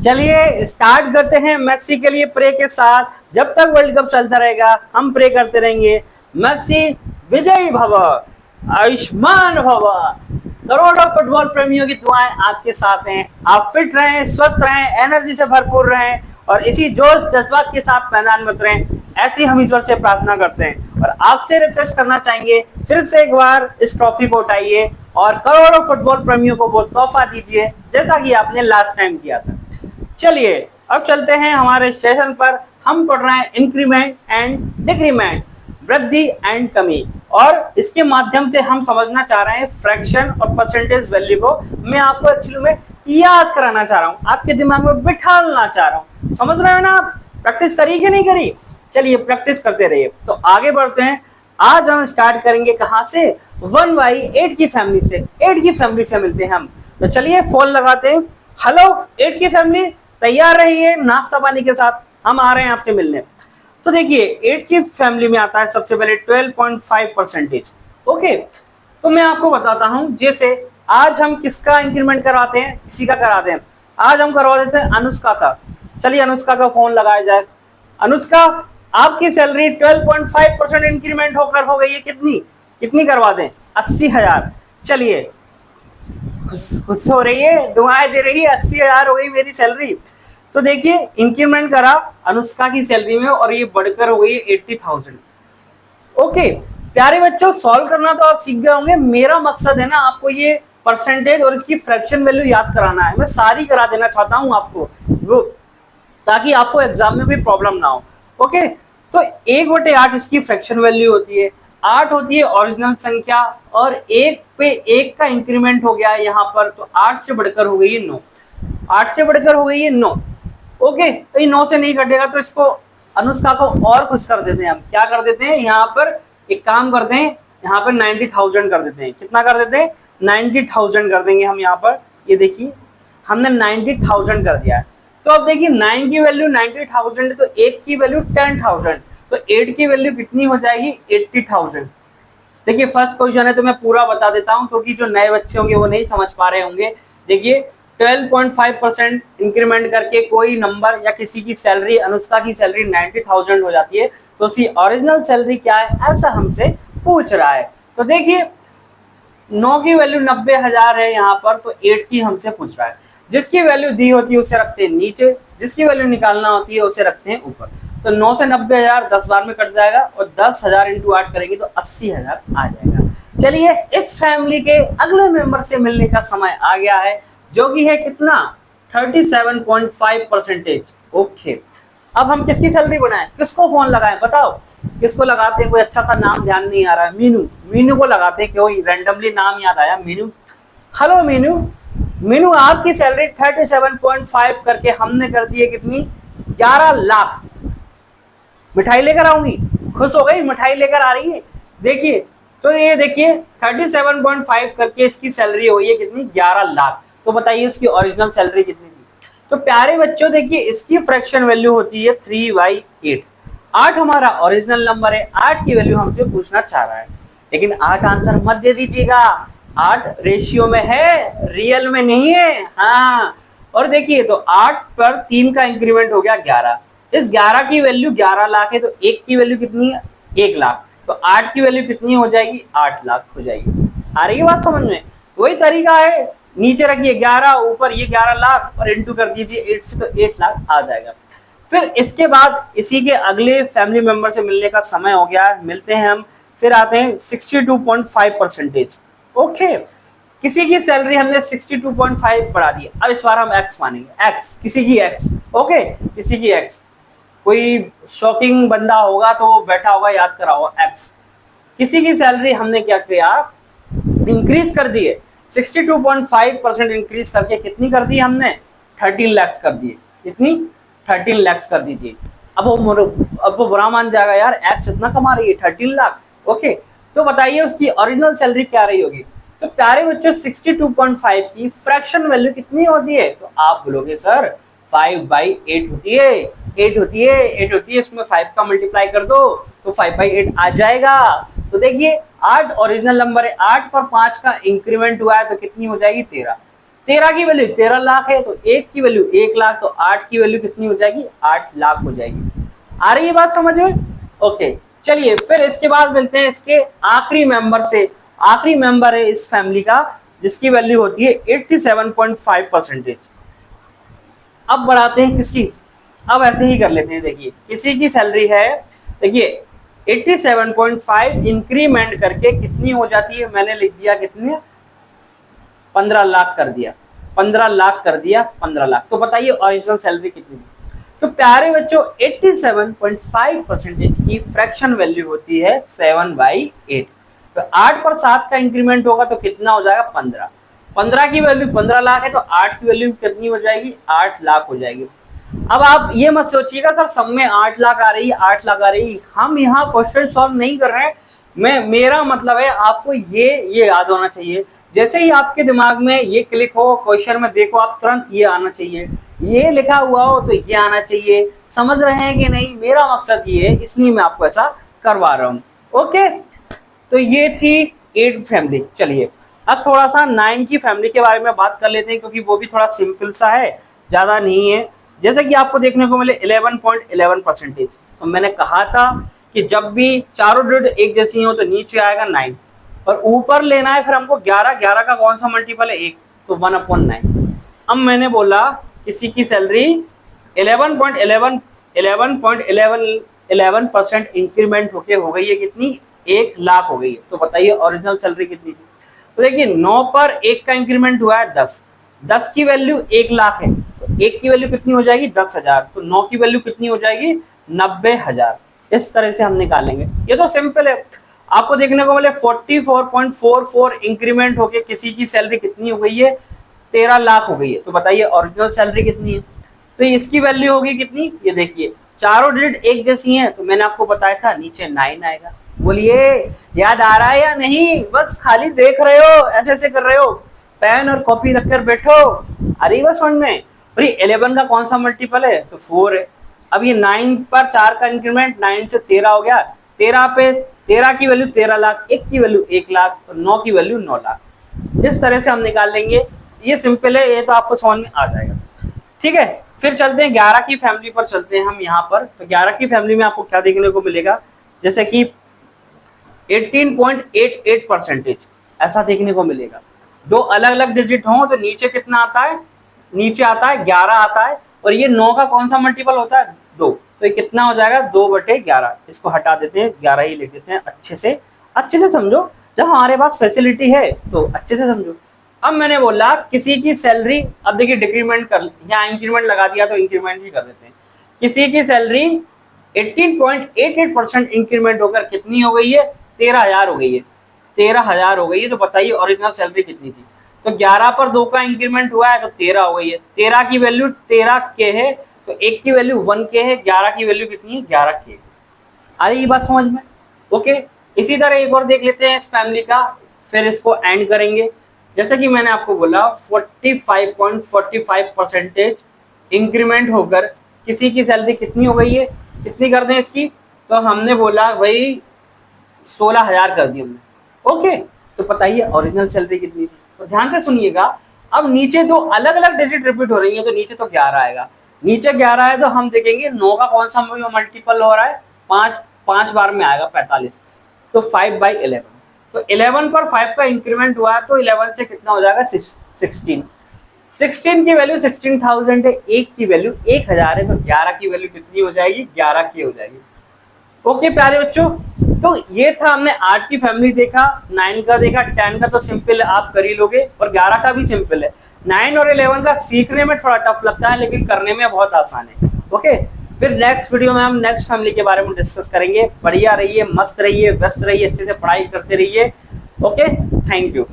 चलिए स्टार्ट करते हैं मेसी के लिए प्रे के साथ। जब तक वर्ल्ड कप चलता रहेगा हम प्रे करते रहेंगे, मेसी विजयी भव, आयुष्मान भव। करोड़ों फुटबॉल प्रेमियों की दुआएं आपके साथ हैं। आप फिट रहें, स्वस्थ रहें, एनर्जी से भरपूर रहें और इसी जोश जज्बात के साथ मैदान में उतरें, ऐसी हम ईश्वर से प्रार्थना करते हैं। और आपसे रिक्वेस्ट करना चाहेंगे, फिर से एक बार इस ट्रॉफी को उठाइए और करोड़ों फुटबॉल प्रेमियों को वो तोहफा दीजिए जैसा कि आपने लास्ट टाइम किया था। चलिए अब चलते हैं हमारे सेशन पर। हम पढ़ रहे हैं इंक्रीमेंट एंड डिक्रीमेंट, वृद्धि एंड कमी, और इसके माध्यम से हम समझना चाह रहे हैं फ्रैक्शन और परसेंटेज वैल्यू को। मैं आपको एक्चुअली में याद कराना चाह रहा हूँ, आपके दिमाग में बिठाना चाह रहा हूँ। समझ रहे हो ना आप? प्रैक्टिस करी कि नहीं करी? चलिए प्रैक्टिस करते रहिए। तो आगे बढ़ते हैं। आज हम स्टार्ट करेंगे कहाँ से? 1/8 की फैमिली से। 8 की फैमिली से मिलते हैं हम। तो चलिए फोन लगाते हैं। हेलो 8 की फैमिली, तैयार रहिए नाश्ता पानी के साथ, हम आ रहे हैं आपसे मिलने। तो देखिए 8 की फैमिली में आता है सबसे पहले 12.5%। ओके, तो मैं आपको बताता हूं, जैसे आज हम किसका इंक्रीमेंट करवाते हैं, किसी का कराते हैं। आज हम करवा देते हैं अनुष्का का। चलिए अनुष्का का फोन लगाया जाए। अनुष्का, आपकी सैलरी 12.5% इंक्रीमेंट होकर हो गई है। कितनी कितनी करवा दें? 80,000। चलिए खुश हो रही है, दुआएं दे रही है, 80,000 हो गई मेरी सैलरी। तो देखिए इंक्रीमेंट करा अनुष्का की सैलरी में और ये बढ़कर हो गई 80,000। ओके प्यारे बच्चों, सॉल्व करना तो आप सीख गए होंगे। मेरा मकसद है ना आपको ये परसेंटेज और इसकी फ्रैक्शन वैल्यू याद कराना है। मैं सारी करा देना चाहता हूं आपको वो, ताकि आपको एग्जाम में कोई प्रॉब्लम ना हो। ओके, तो 1/8 इसकी फ्रैक्शन वैल्यू होती है। 8 होती है ओरिजिनल संख्या और 1 पे 1 का इंक्रीमेंट हो गया है यहाँ पर, तो 8 से बढ़कर हो गई है 9। 8 से बढ़कर हो गई है 9। ओके, तो ये 9 से नहीं कटेगा तो इसको अनुष्का को और कुछ कर देते हैं। हम क्या कर देते हैं, यहाँ पर एक काम करते हैं, यहाँ पर 90,000 कर देते हैं। कितना कर देते हैं? 90,000 कर देंगे हम यहाँ पर। ये देखिए हमने 90,000 कर दिया है। तो अब देखिए 9 की वैल्यू 90,000 है, तो 1 की वैल्यू 10,000, तो 8 की वैल्यू कितनी हो जाएगी? 80,000। देखिए फर्स्ट क्वेश्चन है तो मैं पूरा बता देता हूं, क्योंकि जो नए बच्चे होंगे वो नहीं समझ पा रहे होंगे। देखिए 12.5% इंक्रीमेंट करके कोई नंबर या किसी की सैलरी, अनुष्का की सैलरी 90,000 हो जाती है, तो उसकी ओरिजिनल सैलरी क्या है ऐसा हमसे पूछ रहा है। तो देखिए 9 की वैल्यू 90,000 है यहाँ पर, तो 8 की हमसे पूछ रहा है। जिसकी वैल्यू दी होती है उसे रखते हैं नीचे, जिसकी वैल्यू निकालना होती है उसे रखते हैं ऊपर। तो 9 से 90,000 10 बार में कट जाएगा और 10,000 इंटू 8 करेंगे तो 80,000 आ जाएगा। चलिए इस फैमिली के अगले मेंबर से मिलने का समय आ गया है, जो कि है कितना? 37.5%। ओके, अब हम किसकी सैलरी बनाएं, किसको फोन लगाएं बताओ? किसको लगाते हैं? कोई अच्छा सा नाम ध्यान नहीं आ रहा है। मीनू, मीनू को लगाते हैं। कोई रैंडमली नाम याद आया, मीनू। हेलो मीनू, मीनू आपकी सैलरी 37.5 करके हमने कर दी है कितनी? 11 लाख। मिठाई लेकर आऊंगी? खुश हो गई, मिठाई लेकर आ रही है। देखिए तो ये देखिए 37.5 करके इसकी सैलरी हुई है कितनी? 11 लाख। तो बताइए उसकी ओरिजिनल सैलरी कितनी थी? तो प्यारे बच्चों देखिए इसकी फ्रैक्शन वैल्यू होती है 3/8। 8 हमारा ओरिजिनल नंबर है, 8 की वैल्यू हमसे पूछना चाह रहा है। लेकिन 8 आंसर मत दे दीजिएगा, 8 रेशियो में है, रियल में नहीं है। हाँ, और देखिए तो 8 पर 3 का इंक्रीमेंट हो गया 11। इस 11 की वैल्यू 11 लाख है, तो 1 की वैल्यू कितनी है? 1 लाख। तो 8 की वैल्यू कितनी हो जाएगी? 8 लाख हो जाएगी। आ रही है बात समझ में? वही तरीका है, नीचे रखिए 11, ऊपर ये 11 लाख और इंटू कर दीजिए 8 से, तो 8 लाख आ जाएगा। फिर इसके बाद इसी के अगले फैमिली मेंबर से मिलने का समय हो गया है, मिलते हैं हम। फिर आते हैं 62.5%। ओके, किसी की सैलरी हमने 62.5 बढ़ा दी। अब इस बार हम एक्स मानेंगे, एक्स, किसी की एक्स। ओके, किसी की एक्स, कोई शॉकिंग बंदा होगा तो वो बैठा होगा, याद करा होगा एक्स। किसी की सैलरी हमने क्या किया? इंक्रीज कर दी है। 62.5% इंक्रीज करके कितनी कर दी हमने? 13 लाख कर दिए। कितनी? 13 लाख कर दीजिए। अब वो बुरा मान जाएगा, यार एक्स इतना कमा रही है 13 लाख। ओके, तो बताइए उसकी ओरिजिनल सैलरी क्या रही होगी? तो प्यारे बच्चों 62.5 की फ्रैक्शन वैल्यू कितनी होती है? तो आप बोलोगे सर 5/8 होती है। 8 होती है, 8 होती है, इसमें 5 का मल्टीप्लाई कर दो तो 5/8 आ जाएगा। तो देखिए 8 ओरिजिनल नंबर है, 8 पर 5 का इंक्रीमेंट हुआ है तो कितनी हो जाएगी? 13। 13 की वैल्यू 13 लाख है, तो 1 की वैल्यू 1 लाख, तो 8 की वैल्यू कितनी हो जाएगी, 8 लाख हो जाएगी। आ रही है बात समझ में? ओके, चलिए फिर इसके बाद मिलते हैं इसके आखिरी मेंबर से। आखिरी मेंबर है इस फैमिली का जिसकी वैल्यू होती है 87.5%। अब बढ़ाते हैं किसकी, अब ऐसे ही कर लेते हैं। देखिए किसी की सैलरी है, देखिए 87.5 इंक्रीमेंट करके कितनी हो जाती है, मैंने लिख दिया कितनी, 15 लाख कर दिया, 15 लाख कर दिया, 15 लाख। तो बताइए ओरिजिनल सैलरी कितनी थी? तो प्यारे बच्चों 87.5% की फ्रैक्शन वैल्यू होती है 7/8। तो 8 पर 7 का इंक्रीमेंट होगा तो कितना हो जाएगा, 15। 15 की वैल्यू 15 लाख है, तो 8 की वैल्यू कितनी हो जाएगी, 8 लाख हो जाएगी। अब आप ये मत सोचिएगा सर सब में 8 लाख आ रही है, 8 लाख आ रही है। हम यहाँ क्वेश्चन सॉल्व नहीं कर रहे हैं, मेरा मतलब है आपको ये याद होना चाहिए। जैसे ही आपके दिमाग में ये क्लिक हो, क्वेश्चन में देखो आप तुरंत ये आना चाहिए, ये लिखा हुआ हो तो ये आना चाहिए। समझ रहे हैं कि नहीं? मेरा मकसद ये है, इसलिए मैं आपको ऐसा करवा रहा हूँ। ओके, तो ये थी 8 फैमिली। चलिए अब थोड़ा सा 9 की फैमिली के बारे में बात कर लेते हैं, क्योंकि वो भी थोड़ा सिंपल सा है, ज्यादा नहीं है। जैसे कि आपको देखने को मिले 11.11%। तो मैंने कहा था कि जब भी चारों डिजिट एक जैसी हो तो नीचे आएगा 9, और ऊपर लेना है फिर हमको 11। 11 का कौन सा मल्टीपल है, 1, तो 1/9। अब मैंने बोला किसी की सैलरी 11% इंक्रीमेंट होके हो गई है कितनी, 1 लाख हो गई है। तो बताइए ओरिजिनल सैलरी कितनी थी? तो देखिए 9 पर 1 का इंक्रीमेंट हुआ है 10, 10 की वैल्यू 1 लाख है, तो 1 की वैल्यू कितनी हो जाएगी, 10,000। तो 9 की वैल्यू कितनी हो जाएगी, 90,000। इस तरह से हम निकालेंगे, ये तो सिंपल है। आपको देखने को मिले 44.44 इंक्रीमेंट होके किसी की सैलरी कितनी हो गई है, 13 लाख हो गई है। तो बताइए ओरिजिनल सैलरी कितनी है? तो इसकी वैल्यू होगी कितनी, ये देखिए चारों डिजिट एक जैसी हैं, तो मैंने आपको बताया था नीचे 9 आएगा। बोलिए याद आ रहा है या नहीं? बस खाली देख रहे हो, ऐसे ऐसे कर रहे हो, पेन और कॉपी रखकर बैठो। अरे बस समझ में। 11 का कौन सा मल्टीपल है, तो 4 है। अब ये 9 पर 4 का इंक्रीमेंट 9 से 13 हो गया, 13 पे 13 की वैल्यू 13 लाख, 1 की वैल्यू 1 लाख, तो 9 की वैल्यू 9 लाख। इस तरह से हम निकाल लेंगे, ये सिंपल है, ये तो आपको समझ में आ जाएगा। ठीक है, फिर चलते हैं 11 की फैमिली पर चलते हैं हम यहाँ पर। तो 11 की फैमिली में आपको क्या देखने को मिलेगा, जैसे कि 18.88% ऐसा देखने को मिलेगा। दो अलग अलग डिजिट हों तो नीचे कितना आता है, नीचे आता है 11 आता है, और ये 9 का कौन सा मल्टीपल होता है, 2। तो ये कितना हो जाएगा, 2/11। इसको हटा देते हैं, 11 ही लिख देते हैं। अच्छे से समझो, जब हमारे पास फैसिलिटी है तो अच्छे से समझो। अब मैंने बोला किसी की सैलरी, अब देखिए डिक्रीमेंट कर, यहाँ इंक्रीमेंट लगा दिया तो इंक्रीमेंट भी कर देते हैं। किसी की सैलरी 18.88% इंक्रीमेंट होकर कितनी हो गई है, 13,000 हो गई है, 13,000 हो गई है। तो बताइए ओरिजिनल सैलरी कितनी थी? तो 11 पर 2 का इंक्रीमेंट हुआ है तो 13 हो गई है। 13 की वैल्यू 13K है, तो 1 की वैल्यू 1K है, 11 की वैल्यू कितनी है, 11K। आ रही बात समझ में? ओके, इसी तरह एक और देख लेते हैं इस फैमिली का, फिर इसको एंड करेंगे। जैसे कि मैंने आपको बोला 45.45% इंक्रीमेंट होकर किसी की सैलरी कितनी हो गई है, कितनी कर दें इसकी? तो हमने बोला भाई 16,000 कर दी हमने। ओके, तो बताइए ओरिजिनल सैलरी कितनी थी? तो ध्यान से सुनिएगा, अब नीचे दो अलग अलग डिजिट रिपीट हो रही है तो नीचे तो 11 आएगा। नीचे 11 है तो हम देखेंगे 9 का कौन सा मल्टीपल हो रहा है, 5 बार में आएगा 45, तो 5/11। तो 11 पर 5 का इंक्रीमेंट हुआ है तो 11 से कितना हो जाएगा, 16। 16 की वैल्यू 16,000 है, 1 की वैल्यू 1,000 है, तो 11 की वैल्यू कितनी हो जाएगी, 11K हो जाएगी। ओके प्यारे बच्चों, तो ये था, हमने 8 की फैमिली देखा, 9 का देखा, 10 का तो सिंपल है, आप कर ही लोगे, और 11 का भी सिंपल है। 9 और 11 का सीखने में थोड़ा टफ लगता है लेकिन करने में बहुत आसान है। ओके, फिर नेक्स्ट वीडियो में हम नेक्स्ट फैमिली के बारे में डिस्कस करेंगे। बढ़िया रहिए, मस्त रहिए, व्यस्त रहिए, अच्छे से पढ़ाई करते रहिए। Okay, thank you.